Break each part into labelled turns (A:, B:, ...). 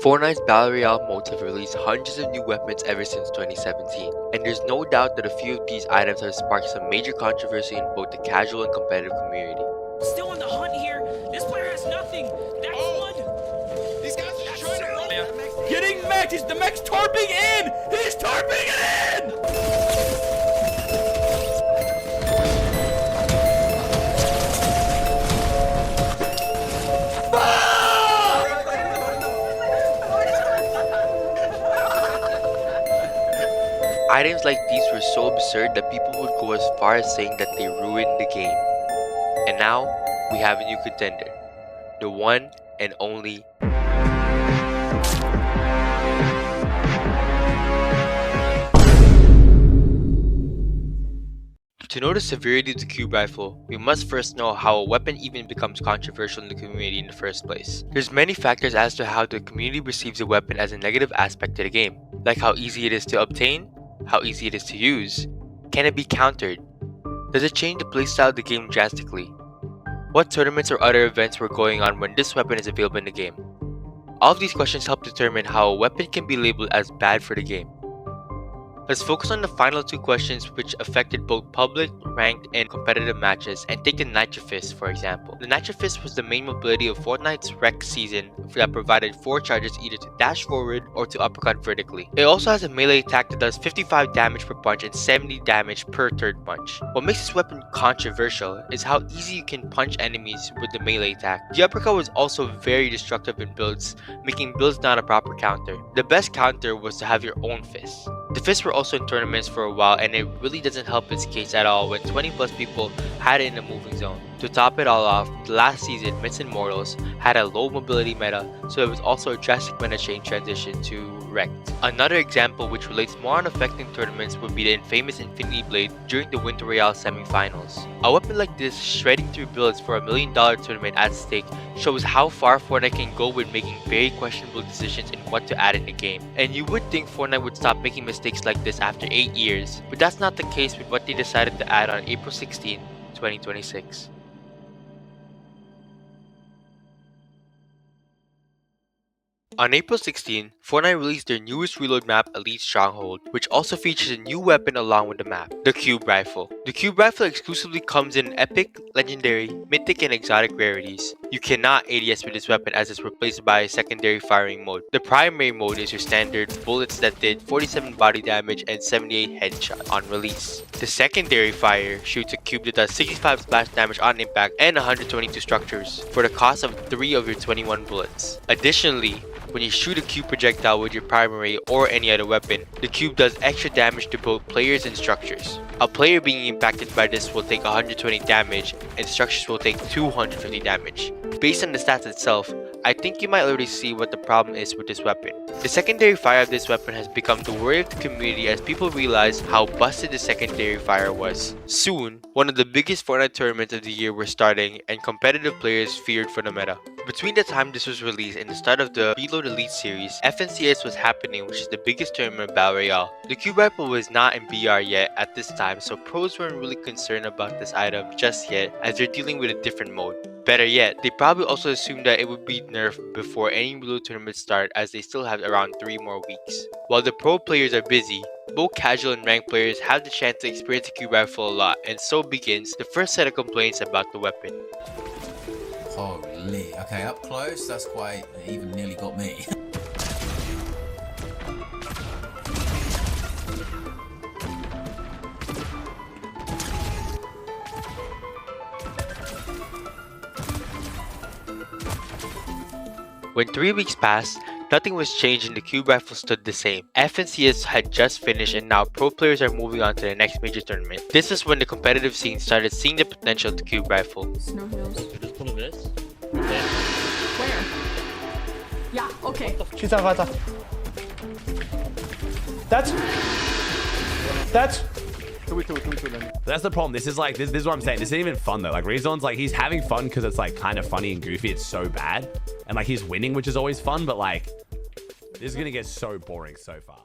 A: Fortnite's Battle Royale modes have released hundreds of new weapons ever since 2017, and there's no doubt that a few of these items have sparked some major controversy in both the casual and competitive community.
B: Still on the hunt here. This player has nothing. That's one.
C: These guys are just trying to run.
B: Getting mech. The mech's tarping in. He's tarping it in.
A: Items like these were so absurd that people would go as far as saying that they ruined the game. And now, we have a new contender. The one and only To know the severity of the cube rifle, we must first know how a weapon even becomes controversial in the community in the first place. There's many factors as to how the community perceives a weapon as a negative aspect to the game, like how easy it is to obtain, how easy it is to use, can it be countered, does it change the playstyle of the game drastically, what tournaments or other events were going on when this weapon is available in the game. All of these questions help determine how a weapon can be labeled as bad for the game. Let's focus on the final two questions which affected both public, ranked, and competitive matches, and take the Nitro Fist for example. The Nitro Fist was the main mobility of Fortnite's Rec season that provided 4 charges either to dash forward or to uppercut vertically. It also has a melee attack that does 55 damage per punch and 70 damage per third punch. What makes this weapon controversial is how easy you can punch enemies with the melee attack. The uppercut was also very destructive in builds, making builds not a proper counter. The best counter was to have your own fists. The fists were also in tournaments for a while, and it really doesn't help its case at all when 20 plus people had it in the moving zone. To top it all off, last season Myths and Mortals had a low mobility meta, so it was also a drastic meta change transition to Wrecked. Another example which relates more on affecting tournaments would be the infamous Infinity Blade during the Winter Royale semi-finals. A weapon like this shredding through builds for $1 million tournament at stake shows how far Fortnite can go with making very questionable decisions in what to add in the game. And you would think Fortnite would stop making mistakes like this after 8 years, but that's not the case with what they decided to add on April 16, 2026. On April 16, Fortnite released their newest reload map, Elite Stronghold, which also features a new weapon along with the map, the Cube Rifle. The Cube Rifle exclusively comes in epic, legendary, mythic, and exotic rarities. You cannot ADS with this weapon as it's replaced by a secondary firing mode. The primary mode is your standard bullets that did 47 body damage and 78 headshot on release. The secondary fire shoots a cube that does 65 splash damage on impact and 122 structures for the cost of 3 of your 21 bullets. Additionally, when you shoot a cube projectile with your primary or any other weapon, the cube does extra damage to both players and structures. A player being impacted by this will take 120 damage and structures will take 250 damage. Based on the stats itself, I think you might already see what the problem is with this weapon. The secondary fire of this weapon has become the worry of the community as people realize how busted the secondary fire was. Soon, one of the biggest Fortnite tournaments of the year were starting and competitive players feared for the meta. Between the time this was released and the start of the Reload Elite series, FNCS was happening, which is the biggest tournament of Battle Royale. The Cube Rifle was not in BR yet at this time, so pros weren't really concerned about this item just yet as they're dealing with a different mode. Better yet, they probably also assumed that it would be nerfed before any reload tournaments start as they still have around 3 more weeks. While the pro players are busy, both casual and ranked players have the chance to experience the Cube Rifle a lot, and so begins the first set of complaints about the weapon.
D: Holy, okay, up close, that's quite, it even nearly got me.
A: When 3 weeks passed, nothing was changed and the Cube Rifle stood the same. FNCS had just finished and now pro players are moving on to the next major tournament. This is when the competitive scene started seeing the potential of the Cube Rifle.
E: Snow hills.
F: Just pull this.
E: Where? Yeah, okay.
G: Weiter. That's
F: That's the problem. This is like this is what I'm saying. This isn't even fun though. Like Rezon's like he's having fun because it's like kind of funny and goofy. It's so bad, and like he's winning, which is always fun. But like this is gonna get so boring so fast.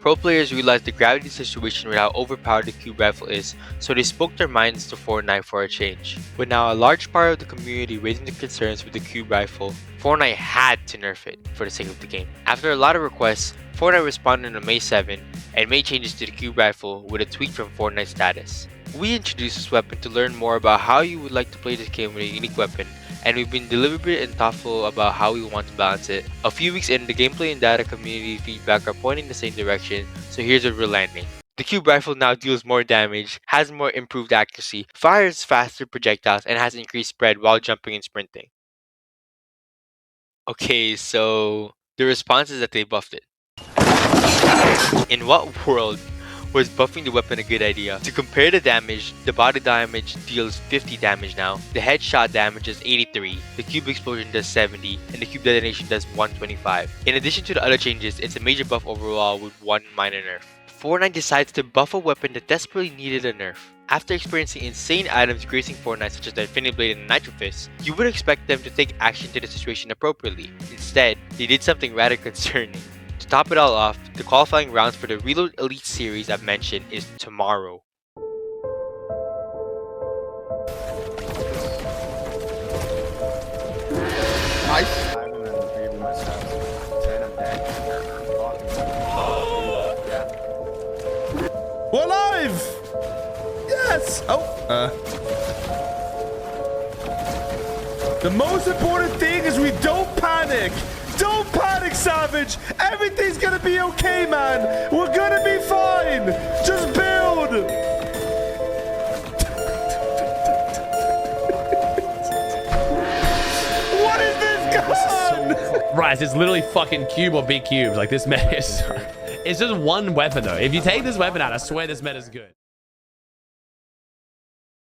A: Pro players realized the gravity situation with how overpowered the cube rifle is, so they spoke their minds to Fortnite for a change. With now a large part of the community raising their concerns with the cube rifle, Fortnite had to nerf it for the sake of the game. After a lot of requests, Fortnite responded on May 7 and made changes to the cube rifle with a tweet from Fortnite status. We introduced this weapon to learn more about how you would like to play this game with a unique weapon, and we've been deliberate and thoughtful about how we want to balance it. A few weeks in, the gameplay and data community feedback are pointing the same direction, so here's a real landing. The cube rifle now deals more damage, has more improved accuracy, fires faster projectiles, and has increased spread while jumping and sprinting. Okay, so the response is that they buffed it. In what world was buffing the weapon a good idea? To compare the damage, the body damage deals 50 damage now, the headshot damage is 83, the cube explosion does 70, and the cube detonation does 125. In addition to the other changes, it's a major buff overall with one minor nerf. Fortnite decides to buff a weapon that desperately needed a nerf. After experiencing insane items gracing Fortnite such as the Infinity Blade and the Nitro Fist, you would expect them to take action to the situation appropriately. Instead, they did something rather concerning. To top it all off, the qualifying rounds for the Reload Elite series I've mentioned is tomorrow.
E: Nice.
B: We're alive! Yes! Oh, the most important thing is we don't panic! Don't panic, Savage! Everything's gonna be okay, man! We're gonna be fine! Just build! What is this gun?
F: Right, it's literally fucking cube or big cubes. Like, this meta is... It's just one weapon, though. If you take this weapon out, I swear this meta is good.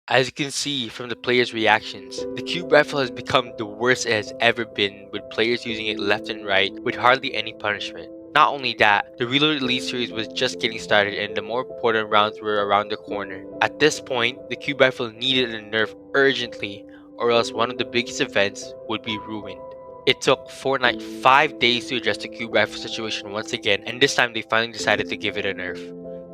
A: As you can see from the players' reactions, the cube rifle has become the worst it has ever been, with players using it left and right with hardly any punishment. Not only that, the Reload Elite series was just getting started and the more important rounds were around the corner. At this point, the cube rifle needed a nerf urgently, or else one of the biggest events would be ruined. It took Fortnite 5 days to address the cube rifle situation once again, and this time they finally decided to give it a nerf.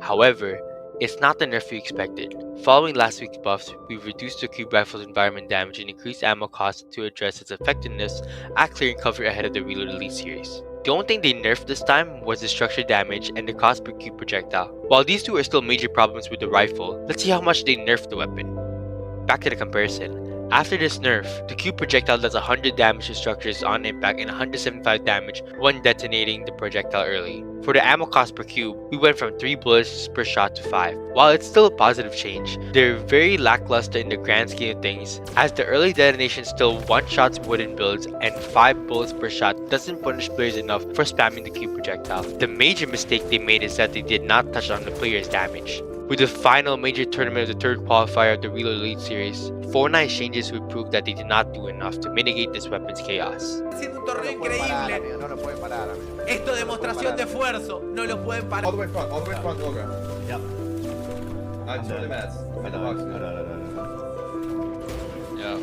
A: However, it's not the nerf we expected. Following last week's buffs, we reduced the cube rifle's environment damage and increased ammo cost to address its effectiveness at clearing cover ahead of the Reload Elite series. The only thing they nerfed this time was the structure damage and the cost per cube projectile. While these two are still major problems with the rifle, let's see how much they nerfed the weapon. Back to the comparison. After this nerf, the cube projectile does 100 damage to structures on impact and 175 damage when detonating the projectile early. For the ammo cost per cube, we went from 3 bullets per shot to 5. While it's still a positive change, they're very lackluster in the grand scheme of things, as the early detonation still one-shots wooden builds and 5 bullets per shot doesn't punish players enough for spamming the cube projectile. The major mistake they made is that they did not touch on the player's damage. With the final major tournament of the third qualifier of the Reload Elite series, Fortnite changes would prove that they did not do enough to mitigate this weapon's chaos.
C: Haciendo un torneo increíble.
E: No lo pueden parar, amigo.
C: Esto es demostración de esfuerzo. No lo pueden parar.
E: All the way front, Olga.
G: Yep.
E: I'm the mats. In the box.
G: No.
A: Yeah.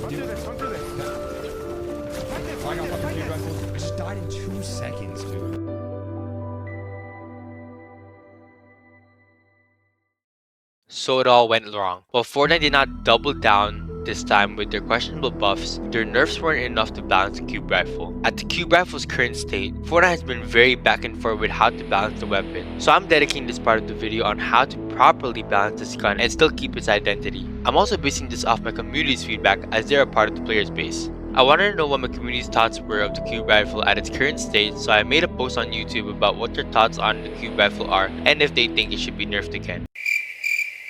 B: Don't do this.
G: I just died in 2 seconds, dude.
A: So it all went wrong. While Fortnite did not double down this time with their questionable buffs, their nerfs weren't enough to balance the cube rifle. At the cube rifle's current state, Fortnite has been very back and forth with how to balance the weapon. So I'm dedicating this part of the video on how to properly balance this gun and still keep its identity. I'm also basing this off my community's feedback as they're a part of the player's base. I wanted to know what my community's thoughts were of the cube rifle at its current state, so I made a post on YouTube about what their thoughts on the cube rifle are and if they think it should be nerfed again.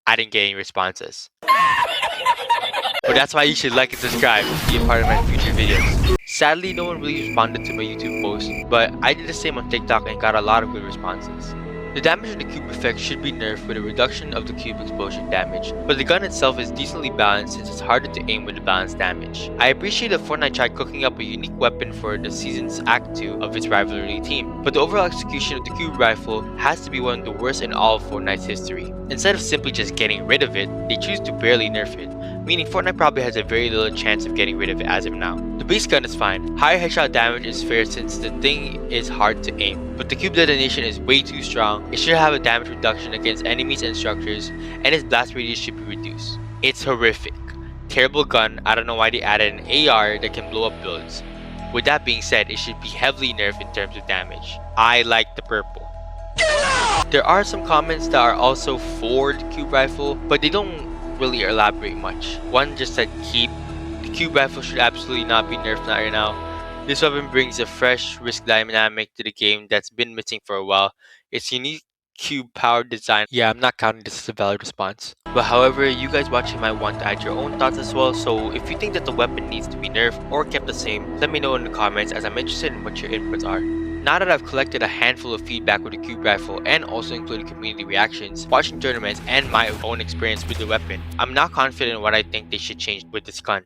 A: I didn't get any responses. But that's why you should like and subscribe to be a part of my future videos. Sadly, no one really responded to my YouTube post, but I did the same on TikTok and got a lot of good responses. The damage in the cube effect should be nerfed with a reduction of the cube explosion damage, but the gun itself is decently balanced since it's harder to aim with the balanced damage. I appreciate that Fortnite tried cooking up a unique weapon for the season's Act 2 of its rivalry team, but the overall execution of the cube rifle has to be one of the worst in all of Fortnite's history. Instead of simply just getting rid of it, they choose to barely nerf it. meaning Fortnite probably has a very little chance of getting rid of it as of now. The base gun is fine. Higher headshot damage is fair since the thing is hard to aim, but the cube detonation is way too strong. It should have a damage reduction against enemies and structures, and its blast radius should be reduced. It's horrific. Terrible gun. I don't know why they added an AR that can blow up builds. With that being said, it should be heavily nerfed in terms of damage. I like the purple. There are some comments that are also for the cube rifle, but they don't really elaborate much. One just said keep. The cube rifle should absolutely not be nerfed right now. This weapon brings a fresh risk dynamic to the game that's been missing for a while. Its unique cube powered design. Yeah, I'm not counting this as a valid response. But however, you guys watching might want to add your own thoughts as well, so if you think that the weapon needs to be nerfed or kept the same, let me know in the comments as I'm interested in what your inputs are. Now that I've collected a handful of feedback with the cube rifle and also included community reactions, watching tournaments, and my own experience with the weapon, I'm now confident in what I think they should change with this gun.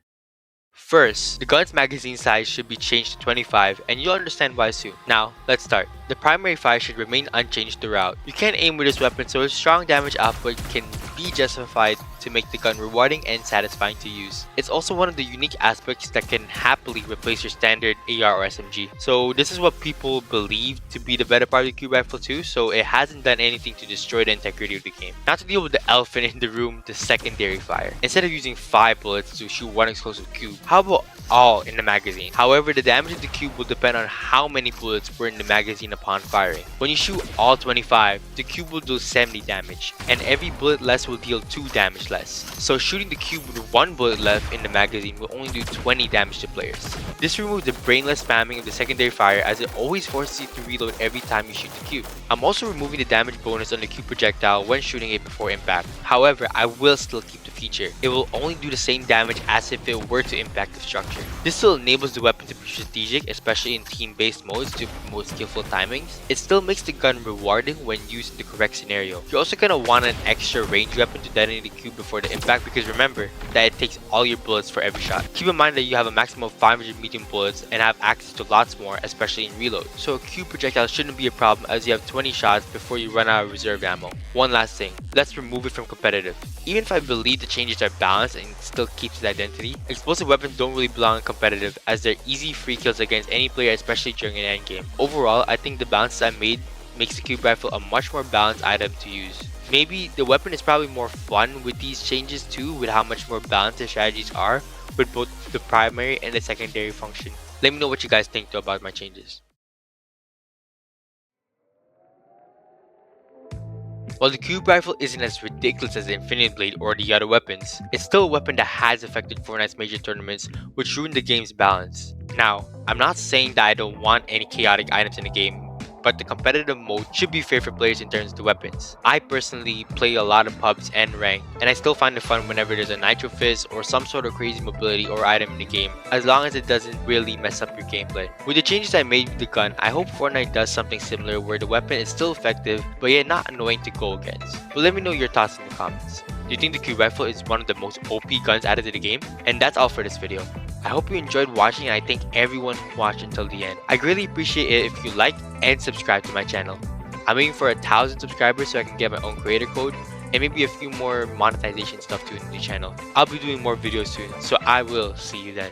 A: First, the gun's magazine size should be changed to 25, and you'll understand why soon. Now, let's start. The primary fire should remain unchanged throughout. You can aim with this weapon, so its strong damage output can be justified to make the gun rewarding and satisfying to use. It's also one of the unique aspects that can happily replace your standard AR or SMG. So this is what people believe to be the better part of the cube rifle too, so it hasn't done anything to destroy the integrity of the game. Not to deal with the elephant in the room, the secondary fire. Instead of using 5 bullets to shoot one explosive cube, how about all in the magazine? However, the damage of the cube will depend on how many bullets were in the magazine upon firing. When you shoot all 25, the cube will do 70 damage, and every bullet less will deal 2 damage less. So shooting the cube with 1 bullet left in the magazine will only do 20 damage to players. This removes the brainless spamming of the secondary fire, as it always forces you to reload every time you shoot the cube. I'm also removing the damage bonus on the cube projectile when shooting it before impact. However, I will still keep the feature. It will only do the same damage as if it were to impact the structure. This still enables the weapon to be strategic, especially in team-based modes to promote skillful timings. It still makes the gun rewarding when used in the correct scenario. You're also gonna want an extra range weapon to detonate the cube before the impact, because remember that it takes all your bullets for every shot. Keep in mind that you have a maximum of 500 medium bullets and have access to lots more, especially in reload. So a cube projectile shouldn't be a problem, as you have 20 shots before you run out of reserve ammo. One last thing, let's remove it from competitive. Even if I believe the changes are balanced and still keeps its identity, explosive weapons don't really belong in competitive, as they're easy free kills against any player, especially during an endgame. Overall, I think the balances I made makes the cube rifle a much more balanced item to use. Maybe the weapon is probably more fun with these changes too, with how much more balanced the strategies are with both the primary and the secondary function. Let me know what you guys think though about my changes. While the cube rifle isn't as ridiculous as the Infinity Blade or the other weapons, it's still a weapon that has affected Fortnite's major tournaments, which ruined the game's balance. Now, I'm not saying that I don't want any chaotic items in the game, but the competitive mode should be fair for players in terms of the weapons. I personally play a lot of pubs and rank, and I still find it fun whenever there's a nitro fizz or some sort of crazy mobility or item in the game, as long as it doesn't really mess up your gameplay. With the changes I made with the gun, I hope Fortnite does something similar where the weapon is still effective, but yet not annoying to go against. But let me know your thoughts in the comments. Do you think the cube rifle is one of the most OP guns added to the game? And that's all for this video. I hope you enjoyed watching, and I thank everyone who watched until the end. I greatly appreciate it if you like and subscribe to my channel. I'm aiming for 1,000 subscribers so I can get my own creator code and maybe a few more monetization stuff too in the channel. I'll be doing more videos soon, so I will see you then.